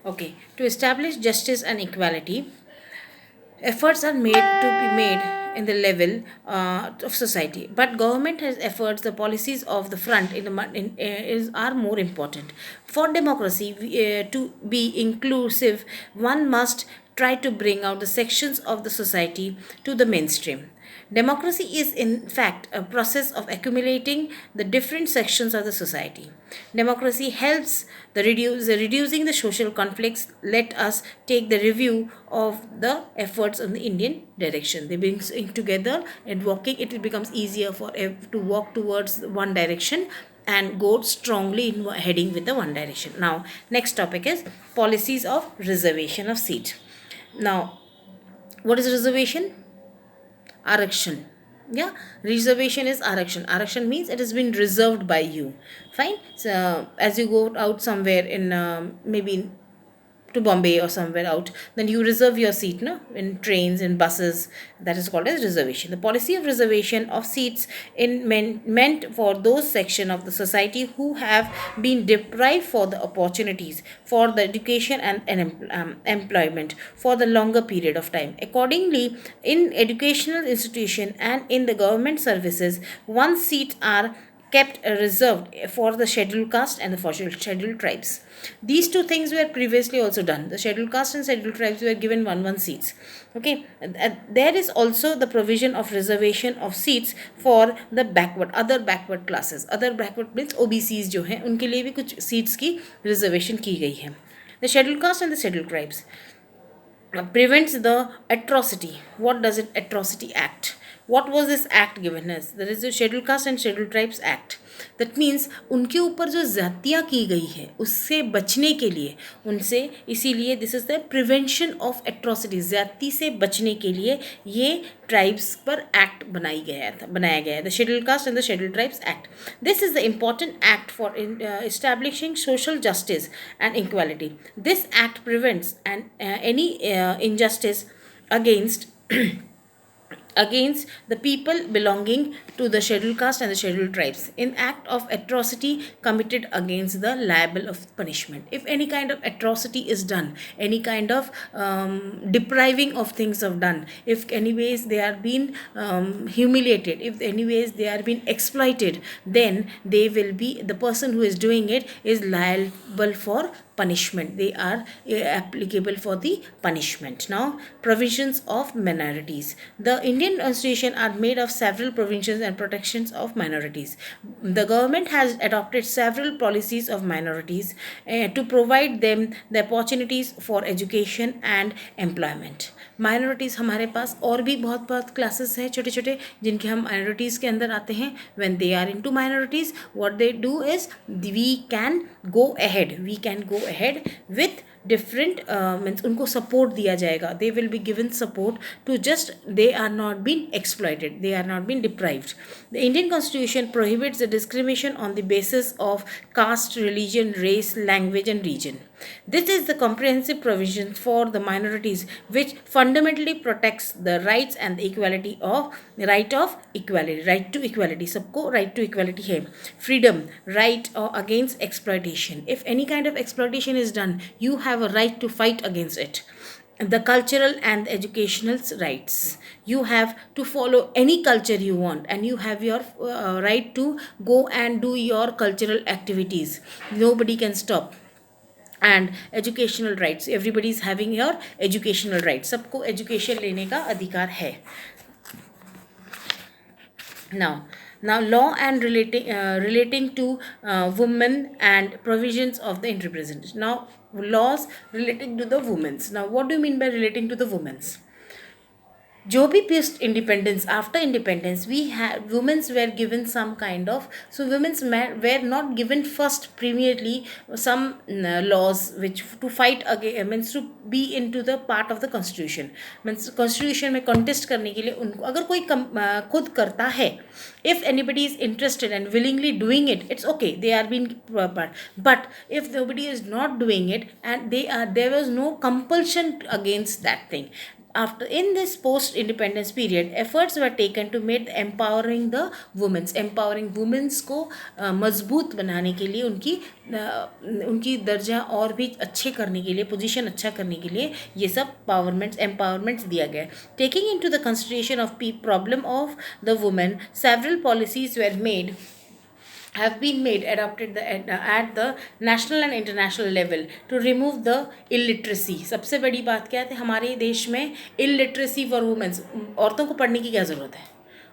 Okay, to establish justice and equality, efforts are made to be made in the level of society, but government has efforts. The policies of the front in the are more important for democracy. To be inclusive, one must try to bring out the sections of the society to the mainstream. Democracy is, in fact, a process of accumulating the different sections of the society. Democracy helps reducing the social conflicts. Let us take the review of the efforts in the Indian direction. They bring together and walking. It becomes easier for to walk towards one direction and go strongly in heading with the one direction. Now, next topic is policies of reservation of seat. Now, what is reservation? Arakshan. Yeah, reservation is arakshan. Arakshan means it has been reserved by you. Fine. So as you go out somewhere in maybe to Bombay or somewhere out, then you reserve your seat, no, in trains and buses. That is called as reservation. The policy of reservation of seats meant for those section of the society who have been deprived for the opportunities for the education and employment for the longer period of time. Accordingly, in educational institution and in the government services, one seat are kept reserved for the scheduled caste and the for scheduled tribes. These two things were previously also done. The scheduled caste and scheduled tribes were given one seats. Okay, there is also the provision of reservation of seats for the other backward classes. Other backward means OBCs जो हैं उनके लिए भी कुछ seats की reservation की गई है. The scheduled caste and the scheduled tribes prevents the atrocity. What does it atrocity act? What was this act given as? There is the Scheduled Caste and Scheduled Tribes Act. That means उनके ऊपर जो ज़्यादतियाँ की गई है उससे बचने के लिए उनसे इसीलिए this is the prevention of atrocity. ज़्यादती से बचने के लिए ये ट्राइब्स पर एक्ट बनाया गया है. The schedule caste and the schedule tribes act. This is the important act for establishing social justice and equality. This act prevents any injustice against against the people belonging to the scheduled caste and the scheduled tribes in act of atrocity committed against the liable of punishment. If any kind of atrocity is done, any kind of depriving of things of done, if anyways they are being humiliated, if anyways they are being exploited, then they will be, the person who is doing it is liable for punishment. They are applicable for the punishment. Now, provisions of minorities. The Indian Constitution are made of several provisions and protections of minorities. The government has adopted several policies of minorities to provide them the opportunities for education and employment. Minorities हमारे पास और भी बहुत classes हैं छोटे छोटे जिनके हम minorities के अंदर आते हैं. When they are into minorities what they do is we can go ahead with different means उनको support दिया जाएगा. They will be given support to just they are not being exploited, they are not being deprived. The Indian Constitution prohibits the discrimination on the basis of caste, religion, race, language and region. This is the comprehensive provision for the minorities which fundamentally protects the rights and the equality of right to equality. सबको right to equality है. Freedom, right against exploitation. If any kind of exploitation is done, you have a right to fight against it. The cultural and educational rights. You have to follow any culture you want and you have your right to go and do your cultural activities. Nobody can stop. And educational rights, everybody is having your educational rights. सबको education लेने का अधिकार है. Now law and relating to women and provisions of the interpretation. Now laws relating to the women's. Now what do you mean by relating to the women's? जो भी post independence, after independence, we had women's were given some kind of, so women's were not given first premierly some laws which to fight against, means to be into the part of the constitution. means constitution में contest करने के लिए उनको अगर कोई खुद करता है, if anybody is interested and willingly doing it, it's okay, they are being part. But if nobody is not doing it and there was no compulsion against that thing, after in this post independence period efforts were taken to make empowering the women's को मजबूत बनाने के लिए उनकी दर्जा और भी अच्छे करने के लिए, पोजीशन अच्छा करने के लिए ये सब एम्पावरमेंट्स दिया गया. Taking into the consideration of problem of the women several policies were made have been made adopted at the national and international level to remove the illiteracy. सबसे बड़ी बात क्या है, हमारे देश में illiteracy for women, औरतों को पढ़ने की क्या ज़रूरत है,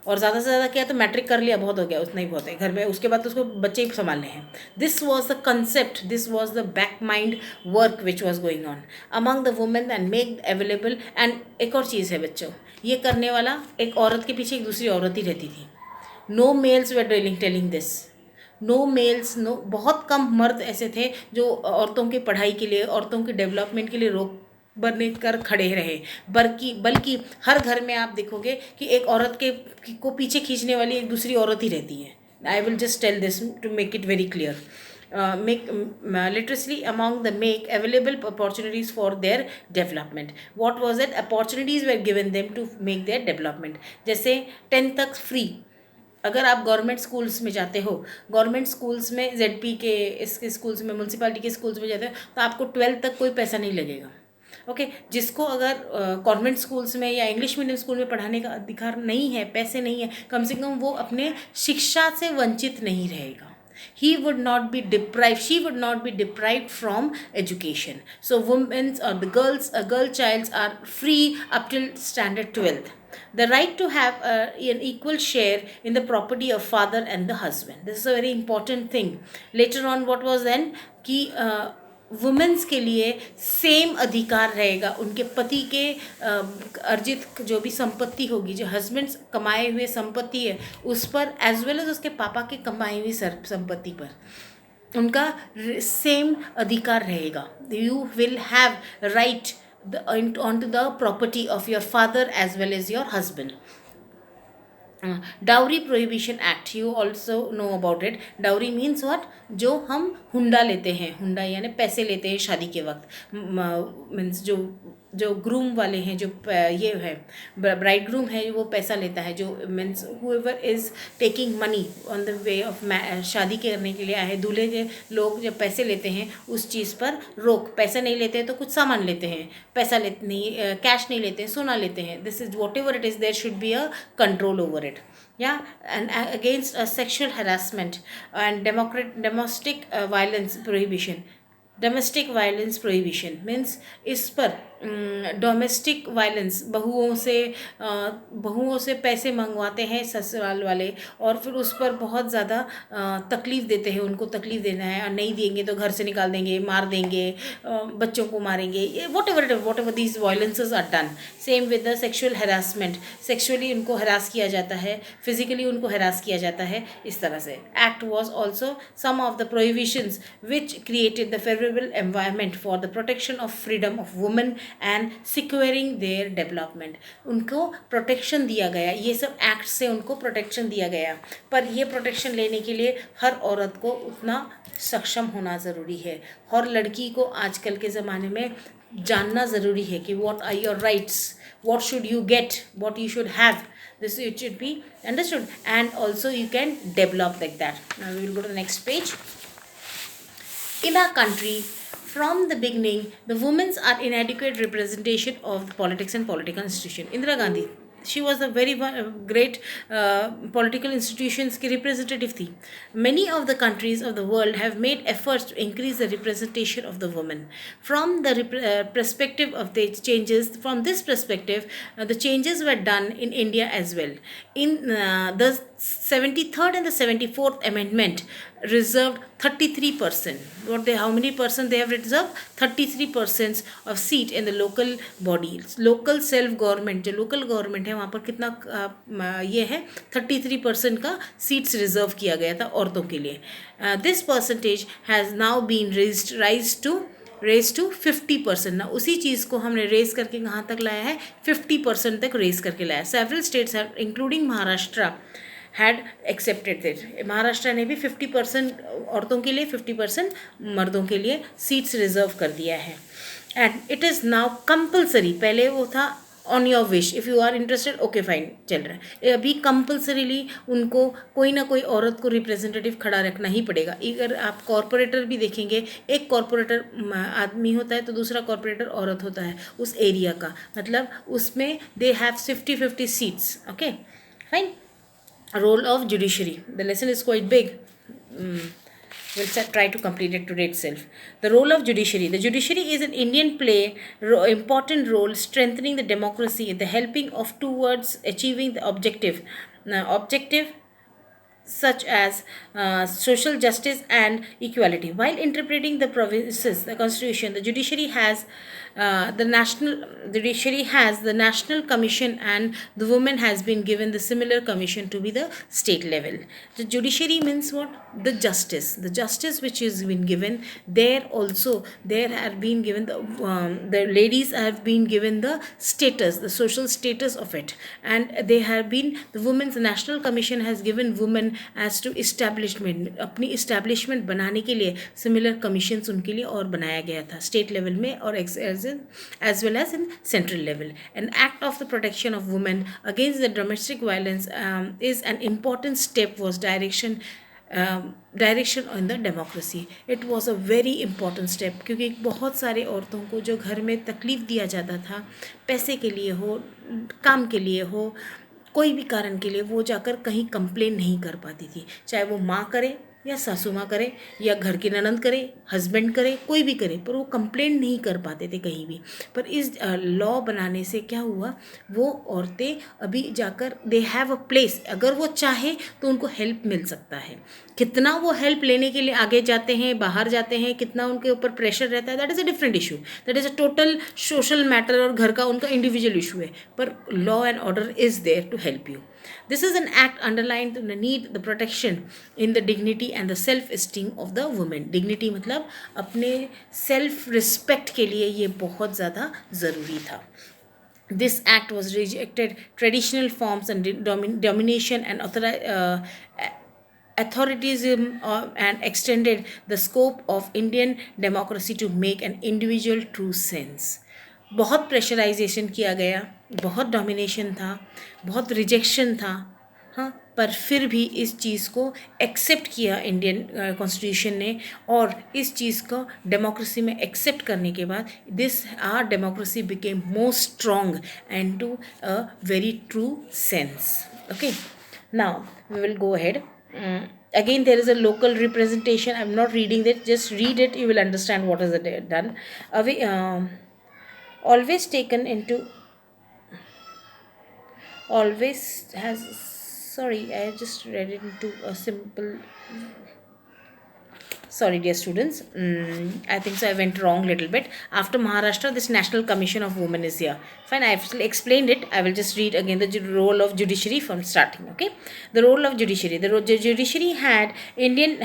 और ज़्यादा से ज़्यादा क्या है तो मैट्रिक कर लिया बहुत हो गया, उतना ही बहुत है घर में, उसके बाद तो उसको बच्चे ही संभालने हैं. This was the concept, this was the back mind work which was going on among the women and make available. And एक और चीज़ है बच्चों, ये करने वाला एक औरत के पीछे एक दूसरी औरत ही रहती थी. No males were telling this, no males, no, बहुत कम मर्द ऐसे थे जो औरतों की पढ़ाई के लिए, औरतों के डेवलपमेंट के लिए रोक बने कर खड़े रहे. बल्कि हर घर में आप देखोगे कि एक औरत को पीछे खींचने वाली एक दूसरी औरत ही रहती है. I will just tell this to make it very clear. Make literacy among the make available opportunities for their development. What was it? Opportunities were given them to make their development. जैसे 10th तक free, अगर आप government schools में जाते हो, government schools में ZP के इसके स्कूल्स में, म्यूनसिपालिटी के स्कूल्स में जाते हो, तो आपको 12th तक कोई पैसा नहीं लगेगा. ओके जिसको अगर कॉन्वेंट स्कूल्स में या इंग्लिश मीडियम स्कूल में पढ़ाने का अधिकार नहीं है, पैसे नहीं है, कम से कम वो अपने शिक्षा से वंचित नहीं रहेगा. He would not be deprived, she would not be deprived from education. So women's or the girls, girl childs are free up till standard 12th. The right to have an equal share in the property of father and the husband. This is a very important thing. Later on what was then कि women's के लिए same अधिकार रहेगा, उनके पति के अर्जित जो भी संपत्ति होगी, जो हस्बैंड्स कमाए हुए संपत्ति है उस पर, एज वेल एज उसके पापा के कमाई हुई संपत्ति पर उनका सेम अधिकार रहेगा. You will have right on to the property of your father as well as your husband. Dowry prohibition act, you also know about it. Dowry means what, जो हम हुंडा लेते हैं, हुंडा यानी पैसे लेते हैं शादी के वक्त. मीन्स जो ग्रूम वाले हैं, जो ये है ब्राइड ग्रूम है, वो पैसा लेता है, जो means whoever is taking money on the way of शादी करने के लिए आए हैं, दूल्हे के लोग जब पैसे लेते हैं उस चीज़ पर रोक. पैसे नहीं लेते हैं तो कुछ सामान लेते हैं, पैसा लेते नहीं, कैश नहीं लेते हैं, सोना लेते हैं. This is whatever it is, there should be a control over it. Yeah, and against sexual harassment and domestic violence prohibition. Domestic violence prohibition means इस पर डोमेस्टिक वायलेंस, बहुओं से पैसे मंगवाते हैं ससुराल वाले और फिर उस पर बहुत ज़्यादा तकलीफ़ देते हैं, उनको तकलीफ़ देना है और नहीं देंगे तो घर से निकाल देंगे, मार देंगे, बच्चों को मारेंगे, ये whatever these violences are done. Same with the sexual harassment, sexually उनको हरास किया जाता है, फिजिकली उनको हरास किया जाता है, इस तरह से. Act was also some of the prohibitions which created the favourable environment for the protection of freedom of women and securing their development. उनको प्रोटेक्शन दिया गया, ये सब एक्ट से उनको प्रोटेक्शन दिया गया. पर ये प्रोटेक्शन लेने के लिए हर औरत को उतना सक्षम होना ज़रूरी है. और लड़की को आजकल के ज़माने में जानना ज़रूरी है कि what are your rights, what should you get, what you should have. This it should be understood and also you can develop like that. Now we will go to the next page. In our country, from the beginning, the women's are inadequate representation of the politics and political institution. Indira Gandhi, she was a very great political institutions की representative थी. Many of the countries of the world have made efforts to increase the representation of the women. From the perspective of the changes, from this perspective, the changes were done in India as well. In the 73rd and the 74th amendment reserved 33%. How many percent they have reserved? 33% of seat in the local bodies. Local self government, जो local government है वहाँ पर कितना ये है 33% का seats reserve किया गया था औरतों के लिए. This percentage has now been raised to 50%. ना उसी चीज़ को हमने रेज करके कहाँ तक लाया है, 50% तक रेज करके लाया. Several states have, including Maharashtra, had accepted it. Maharashtra ने भी 50% औरतों के लिए, 50% मर्दों के लिए सीट्स रिजर्व कर दिया है. And it is now compulsory. पहले वो था on your wish, if you are interested, okay fine, चल रहा है। अभी कंपल्सरीली उनको कोई ना कोई औरत को रिप्रेजेंटेटिव खड़ा रखना ही पड़ेगा। अगर आप कॉरपोरेटर भी देखेंगे, एक कॉरपोरेटर आदमी होता है तो दूसरा कॉरपोरेटर औरत होता है उस एरिया का, मतलब उसमें they have 50-50 seats. Okay fine. Role of judiciary. The lesson is quite big. We'll try to complete it today itself. The role of judiciary. The judiciary is an Indian play important role strengthening the democracy, the helping of towards achieving the objective such as social justice and equality. While interpreting the provisions, the constitution, the judiciary has the national commission, and the woman has been given the similar commission to be the state level. The judiciary means what? The justice which is been given there. Also there have been given the ladies have been given the status, the social status of it, and they have been the women's national commission has given women as to establishment, अपनी establishment बनाने के लिए similar commissions उनके लिए और बनाया गया था स्टेट लेवल में और as well as in central level. An act of the protection of women against the domestic violence is an important step was direction on the democracy. It was a very important step, क्योंकि बहुत सारे औरतों को जो घर में तकलीफ़ दिया जाता था, पैसे के लिए हो, काम के लिए हो, कोई भी कारण के लिए, वो जाकर कहीं कंप्लेन नहीं कर पाती थी, चाहे वो माँ करे या सासू माँ करे या घर की ननंद करे, हस्बैंड करे, कोई भी करे, पर वो कंप्लेन नहीं कर पाते थे कहीं भी. पर इस लॉ बनाने से क्या हुआ, वो औरतें अभी जाकर दे हैव अ प्लेस. अगर वो चाहे तो उनको हेल्प मिल सकता है. कितना वो हेल्प लेने के लिए आगे जाते हैं, बाहर जाते हैं, कितना उनके ऊपर प्रेशर रहता है, that is a different issue. That is a total social matter और घर का उनका इंडिविजुअल इशू है. पर law and order is there to help you. This is an act underlined the need the protection in the dignity and the self esteem of the woman. Dignity मतलब अपने self respect के लिए ये बहुत ज़्यादा ज़रूरी था. This act was rejected traditional forms and domination and authoritism and extended the scope of Indian democracy to make an individual true sense. बहुत प्रेशराइजेशन किया गया, बहुत डोमिनेशन था, बहुत रिजेक्शन था, हाँ, पर फिर भी इस चीज़ को एक्सेप्ट किया इंडियन कॉन्स्टिट्यूशन ने. और इस चीज़ को डेमोक्रेसी में एक्सेप्ट करने के बाद this are democracy became more strong and to a very true sense. Okay, now we will go ahead. Again there is a local representation. I'm not reading that, just read it, you will understand what is it done. Always taken into always has, sorry, I just read it into a simple, sorry dear students, I think so I went wrong little bit. After Maharashtra, this National Commission of Women is here. Fine, I have explained it. I will just read again the role of judiciary from starting. Okay, the role of judiciary. The judiciary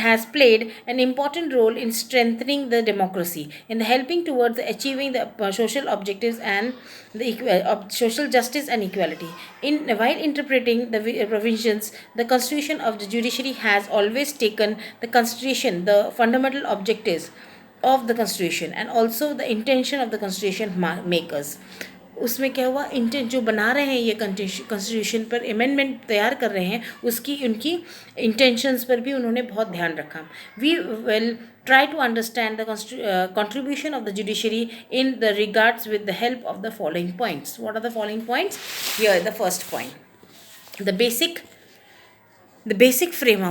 has played an important role in strengthening the democracy, in the helping towards achieving the social objectives and the social justice and equality. While interpreting the provisions, the constitution of the judiciary has always taken the constitution, the fundamental objectives of the constitution, and also the intention of the constitution makers. उसमें क्या हुआ, intent जो बना रहे हैं ये constitution पर amendment तैयार कर रहे हैं, उसकी उनकी इंटेंशंस पर भी उन्होंने बहुत ध्यान रखा. We will try to understand the contribution of the judiciary in the regards with the help of the following points. What are the following points? Here is the first point. The basic frame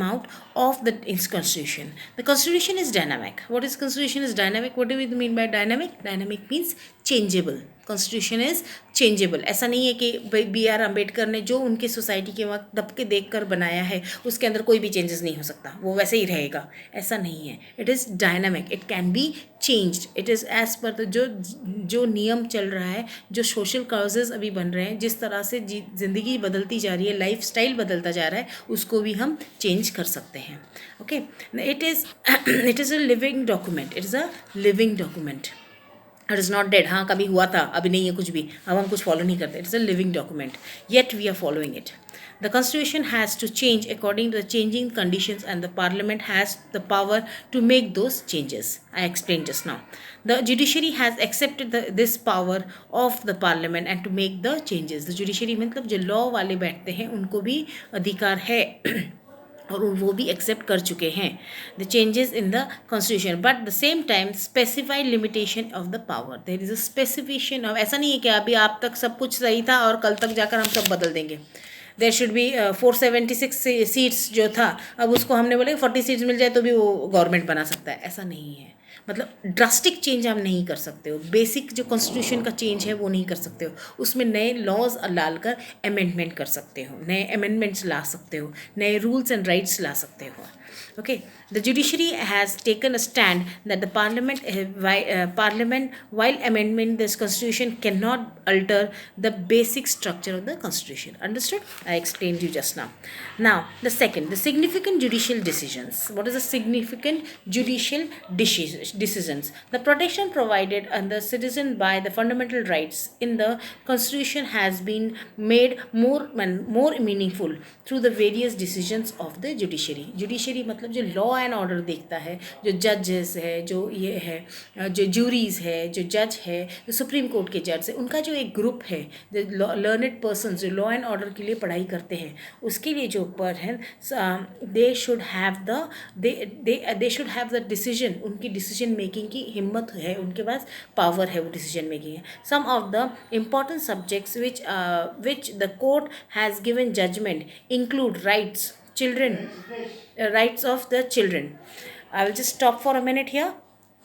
out of the constitution. The constitution is dynamic. What is constitution is dynamic? What do we mean by dynamic? Dynamic means changeable. Constitution is changeable. ऐसा नहीं है कि B are Ambedkar ने जो उनकी society के वक्त दबके देख कर बनाया है उसके अंदर कोई भी चेंजेस नहीं हो सकता, वो वैसे ही रहेगा. ऐसा नहीं है. It is dynamic, it can be changed. It is as per जो नियम चल रहा है, जो सोशल कॉजेज अभी बन रहे हैं, जिस तरह से ज़िंदगी बदलती जा रही है, लाइफ स्टाइल बदलता जा रहा है, उसको भी हम चेंज कर सकते हैं. Okay, it is a living document. It is a living document. It is not dead, हाँ कभी हुआ था, अभी नहीं है कुछ भी, अब हम कुछ फॉलो नहीं करते, it's a living document, yet we are following it. The constitution has to change according to the changing conditions, and the parliament has the power to make those changes. I explained just now. The judiciary has accepted this power of the parliament and to make the changes. The judiciary मतलब जो law वाले बैठते हैं उनको भी अधिकार है और वो भी एक्सेप्ट कर चुके हैं the changes in the constitution, but the same time specified limitation of the power. There is a specification of, ऐसा नहीं है कि अभी आप तक सब कुछ सही था और कल तक जाकर हम सब बदल देंगे. देर शुड बी 476 सीट्स जो था, अब उसको हमने बोले 40 सीट्स मिल जाए तो भी वो गवर्नमेंट बना सकता है, ऐसा नहीं है. मतलब ड्रास्टिक चेंज आप नहीं कर सकते हो, बेसिक जो कॉन्स्टिट्यूशन का चेंज है वो नहीं कर सकते हो, उसमें नए लॉज डालकर अमेंडमेंट कर सकते हो, नए अमेंडमेंट्स ला सकते हो, नए रूल्स एंड राइट्स ला सकते हो. Okay, the judiciary has taken a stand that the parliament while amending this constitution cannot alter the basic structure of the constitution. Understood? I explained you just now. Now the second, the significant judicial decisions. What is the significant judicial decisions? The protection provided under citizen by the fundamental rights in the constitution has been made more meaningful through the various decisions of the judiciary. Judiciary मतलब जो law and order देखता है, जो जजेस है, जो ये है, जो जूरीज है, जो जज है, जो सुप्रीम कोर्ट के जज है, उनका जो एक ग्रुप है, जो लर्नेड पर्सन जो लॉ एंड ऑर्डर के लिए पढ़ाई करते हैं, उसके लिए जो ऊपर है, they should have the decision, उनकी डिसीजन मेकिंग की हिम्मत है, उनके पास पावर है, वो डिसीजन मेकिंग है. Some of the important subjects which the court has given judgment include rights of the children. I will just stop for a minute here.